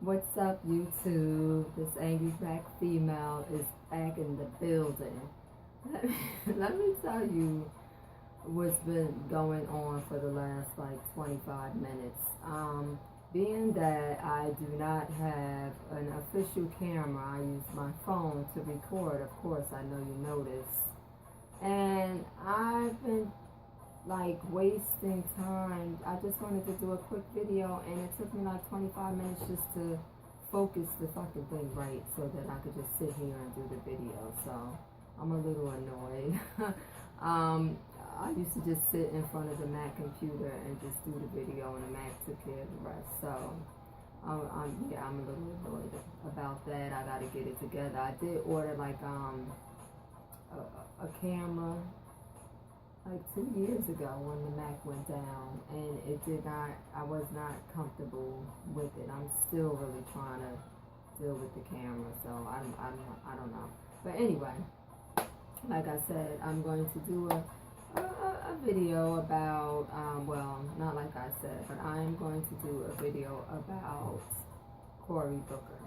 What's up, YouTube? This angry black female is back in the building. Let me tell you what's been going on for the last like 25 minutes. Being that I do not have an official camera, I use my phone to record. Of course, I know you noticed. And I've been like wasting time. I just wanted to do a quick video and it took me like 25 minutes just to focus the fucking thing right so that I could just sit here and do the video. So I'm a little annoyed. I used to just sit in front of the Mac computer and just do the video and the Mac took care of the rest. So I'm a little annoyed about that. I gotta get it together. I did order like a camera like 2 years ago when the Mac went down, and I was not comfortable with it. I'm still really trying to deal with the camera, so I don't know. But anyway, like I said, I'm going to do a video about, well, not like I said, but I'm going to do a video about Cory Booker,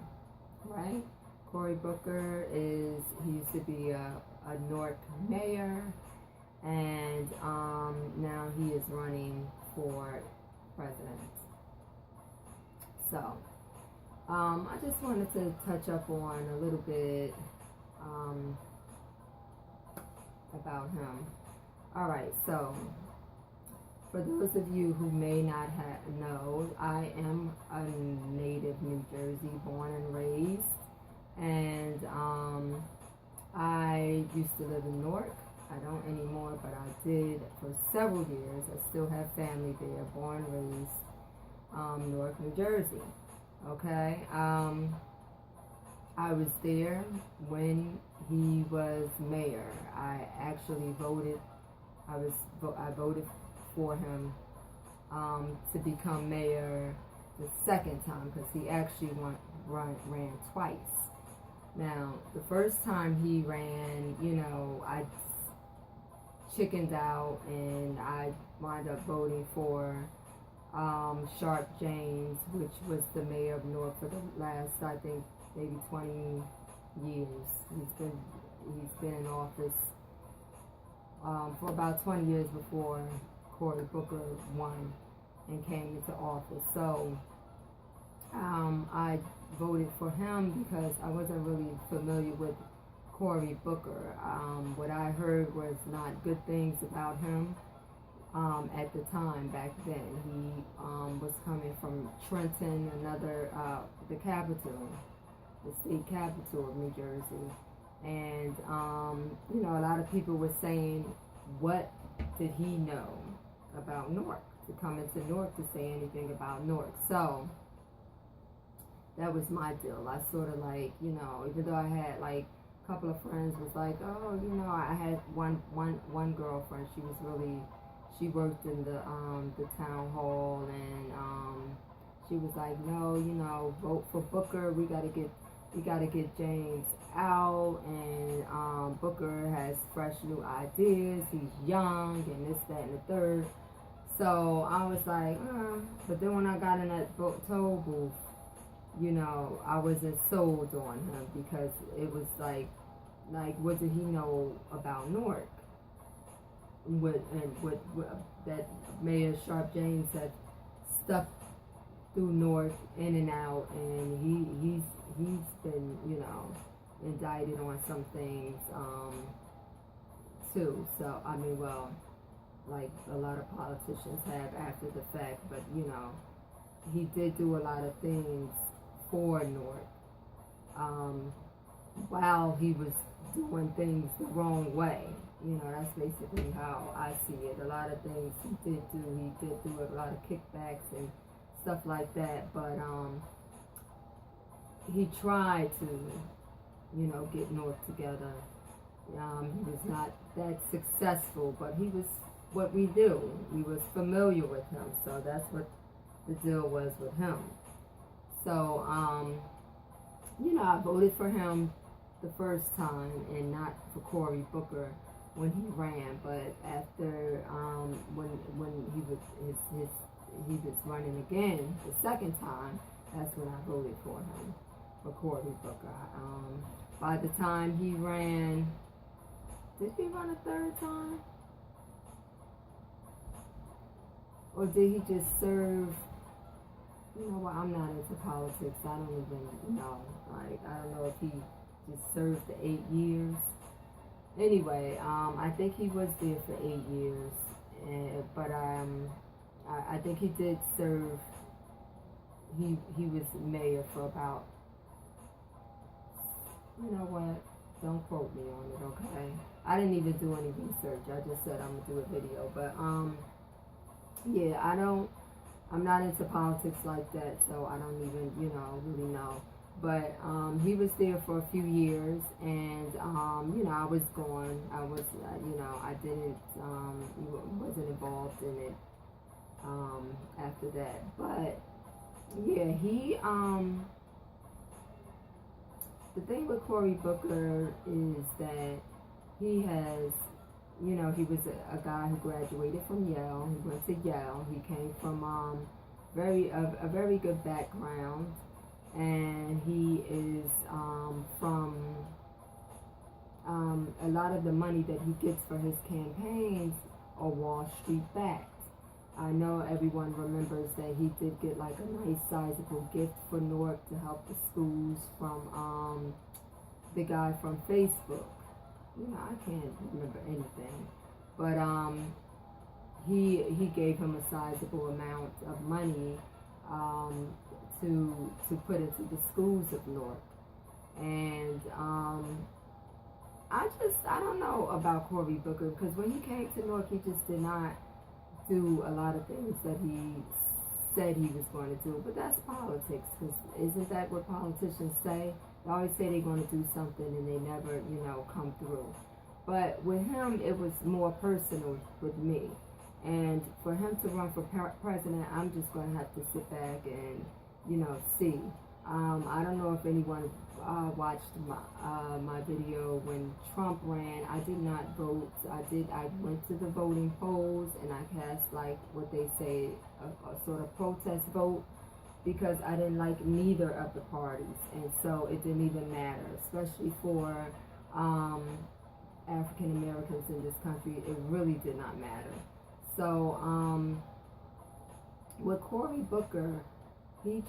right? Cory Booker he used to be a Newark mayor, and now he is running for president. So I just wanted to touch up on a little bit about him. All right, so for those of you who may not know, I am a native New Jersey, born and raised, and I used to live in Newark. I don't anymore, but I did for several years. I still have family there, born and raised, Newark, New Jersey. Okay, I was there when he was mayor. I actually voted. I voted for him to become mayor the second time because he actually ran twice. Now, the first time he ran, I chickened out and I wound up voting for Sharpe James, which was the mayor of Newark for the last, I think, maybe 20 years. He's been in office for about 20 years before Cory Booker won and came into office. So I voted for him because I wasn't really familiar with Cory Booker. What I heard was not good things about him at the time back then. He was coming from Trenton, the capital, the state capital of New Jersey. And, a lot of people were saying, what did he know about Newark? To come into Newark to say anything about Newark. So that was my deal. I sort of like, even though I had like a couple of friends was like, oh, I had one girlfriend. She worked in the town hall, and she was like, no, vote for Booker. We gotta get James out, and Booker has fresh new ideas. He's young, and this, that, and the third. So I was like, but then when I got in that toll booth, I wasn't sold on him because it was like, what did he know about Newark? What that Mayor Sharpe James had stuck through Newark in and out, and he's been indicted on some things too. So like a lot of politicians have after the fact, but he did do a lot of things for Newark while he was doing things the wrong way. That's basically how I see it. A lot of things he did do a lot of kickbacks and stuff like that, but he tried to get Newark together. He was not that successful, but he was what we do. We was familiar with him, so that's what the deal was with him. So I voted for him the first time and not for Cory Booker when he ran, but after when he was running again the second time, That's when I voted for him, for Cory Booker. By the time he ran, did he run a third time? Or did he just serve? You know what, I'm not into politics. I don't even know. Like, I don't know if he just served the 8 years. Anyway, I think he was there for 8 years. But I think he did serve. He was mayor for about, you know what, don't quote me on it, okay? I didn't even do any research. I just said I'm gonna do a video. But yeah, I'm not into politics like that, so I don't even, really know. But he was there for a few years, and I was gone. I was, I didn't, wasn't involved in it after that. But yeah, the thing with Cory Booker is that he has, he was a guy who graduated from Yale. He went to Yale. He came from a very good background, and he is from a lot of the money that he gets for his campaigns are Wall Street backed. I know everyone remembers that he did get like a nice sizable gift for Newark to help the schools from the guy from Facebook. I can't remember anything, but he gave him a sizable amount of money to put into the schools of Newark. And I don't know about Cory Booker, because when he came to Newark, he just did not do a lot of things that he said he was going to do. But that's politics, because isn't that what politicians say? They always say they're going to do something and they never, come through. But with him, it was more personal with me. And for him to run for president, I'm just going to have to sit back and, see. I don't know if anyone watched my video when Trump ran. I did not vote. I went to the voting polls and I cast, like what they say, a sort of protest vote, because I didn't like neither of the parties, and so it didn't even matter, especially for African Americans in this country. It really did not matter. So with Cory Booker, he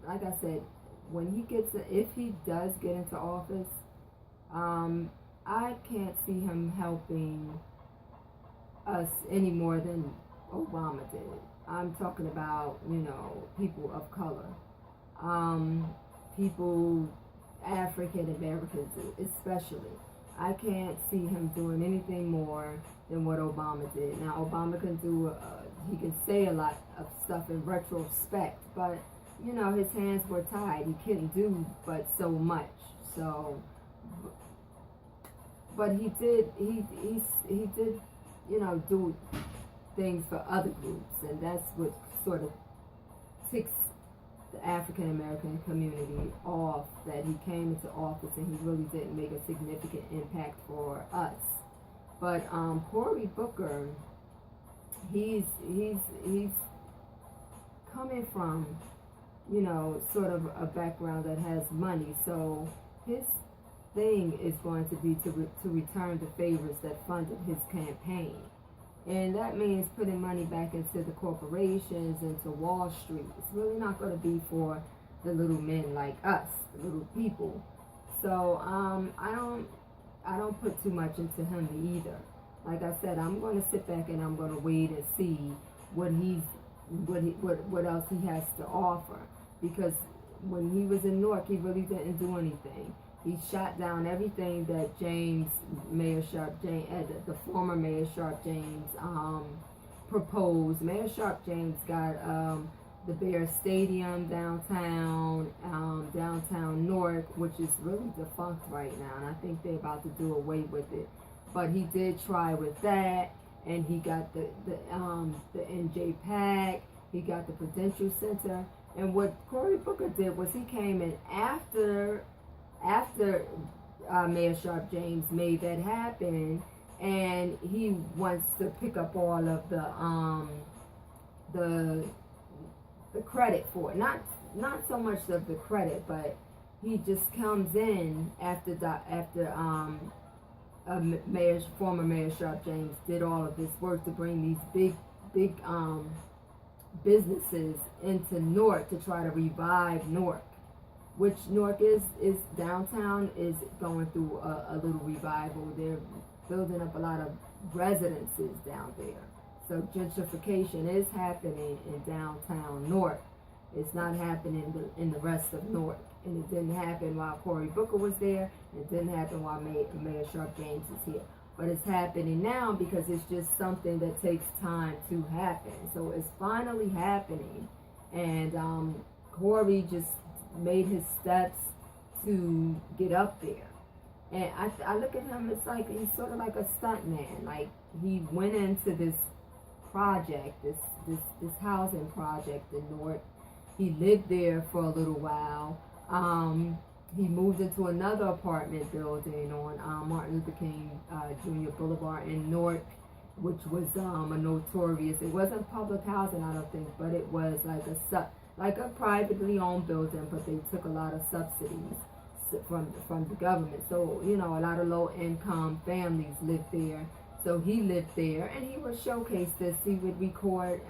like I said, when if he does get into office, I can't see him helping us any more than Obama did. I'm talking about, people of color, people, African Americans especially. I can't see him doing anything more than what Obama did. Now, Obama can he can say a lot of stuff in retrospect, but, his hands were tied. He couldn't do but so much. So, but he did, do things for other groups, and that's what sort of ticks the African American community off, that he came into office and he really didn't make a significant impact for us. But Cory Booker, he's coming from, sort of a background that has money, so his thing is going to be to return the favors that funded his campaign. And that means putting money back into the corporations, into Wall Street. It's really not going to be for the little men like us, the little people. So I don't put too much into him either. Like I said, I'm going to sit back and I'm going to wait and see what else he has to offer. Because when he was in Newark, he really didn't do anything. He shot down everything that the former Mayor Sharp James proposed. Mayor Sharp James got the Bear Stadium downtown Newark, which is really defunct right now, and I think they're about to do away with it. But he did try with that, and he got the NJ Pack, he got the Prudential Center, and what Cory Booker did was he came in after Mayor Sharp James made that happen, and he wants to pick up all of the the credit for it. Not so much of the credit, but he just comes in after former Mayor Sharpe James did all of this work to bring these big businesses into Newark to try to revive Newark, which Newark is downtown is going through a little revival. They're building up a lot of residences down there. So gentrification is happening in downtown Newark. It's not happening in the rest of Newark. And it didn't happen while Cory Booker was there. It didn't happen while Mayor Sharpe James is here. But it's happening now because it's just something that takes time to happen. So it's finally happening. And Cory just made his steps to get up there. And I look at him, it's like he's sort of like a stunt man. Like he went into this project, this housing project in Newark. He lived there for a little while. He moved into another apartment building on Martin Luther King Jr. Boulevard in Newark, which was a notorious. It wasn't public housing, I don't think, but it was like a privately owned building. But they took a lot of subsidies from the government. So a lot of low income families lived there. So he lived there, and he would showcase this. He would record,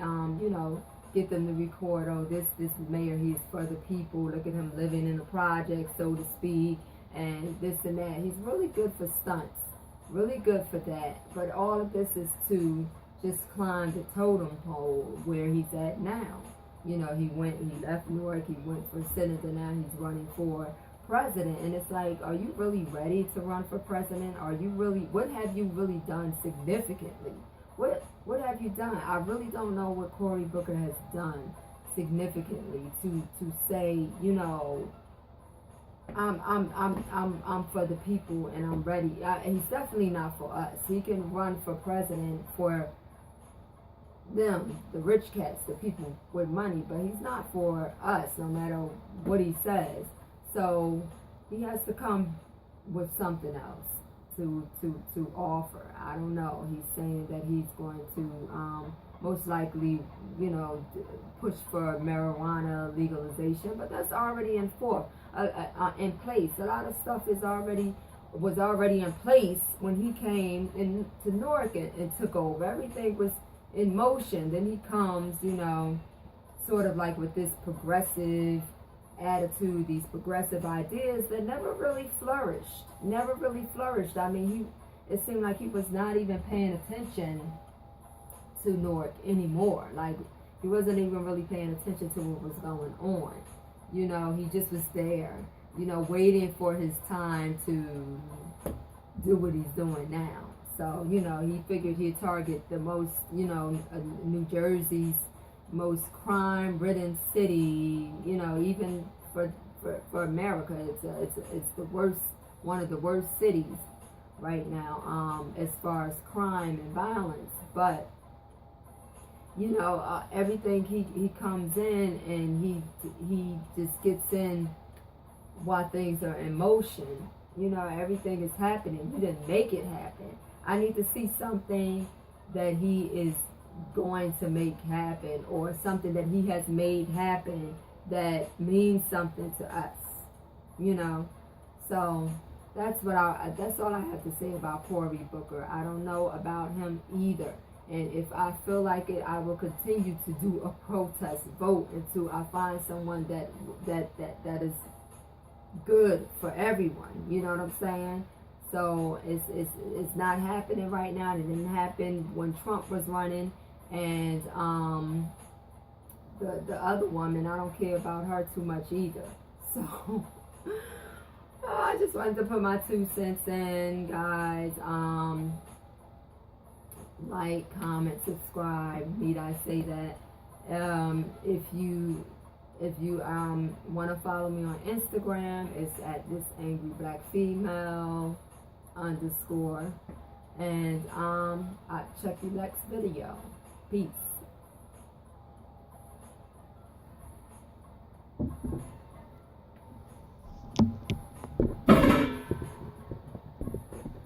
get them to record, oh, this mayor, he's for the people. Look at him living in a project, so to speak, and this and that. He's really good for stunts, really good for that. But all of this is to just climb the totem pole where he's at now. He left Newark, he went for senator, now he's running for president. And it's like, are you really ready to run for president? What have you really done significantly? What have you done? I really don't know what Cory Booker has done significantly to say, I'm for the people and I'm ready. He's definitely not for us. He can run for president for them, the rich cats, the people with money, but he's not for us, no matter what he says. So he has to come with something else to offer. I don't know. He's saying that he's going to most likely, push for marijuana legalization, but that's already in place. A lot of stuff was already in place when he came into Newark and took over. Everything was in motion. Then he comes, sort of like with this progressive attitude, these progressive ideas that never really flourished. I mean, it seemed like he was not even paying attention to Newark anymore. Like he wasn't even really paying attention to what was going on. He just was there, waiting for his time to do what he's doing now. So, he figured he'd target the most, New Jersey's most crime-ridden city, even for America. It's the worst, one of the worst cities right now, as far as crime and violence. But everything he comes in and he just gets in while things are in motion. Everything is happening. He didn't make it happen. I need to see something that he is going to make happen, or something that he has made happen that means something to us, So that's all I have to say about Cory Booker. I don't know about him either. And if I feel like it, I will continue to do a protest vote until I find someone that is good for everyone. You know what I'm saying? So it's not happening right now. It didn't happen when Trump was running. And the other woman, I don't care about her too much either. So I just wanted to put my 2 cents in, guys. Like, comment, subscribe. Need I say that? If you want to follow me on Instagram, it's at ThisAngryBlackFemale_. And I'll check you next video. Peace.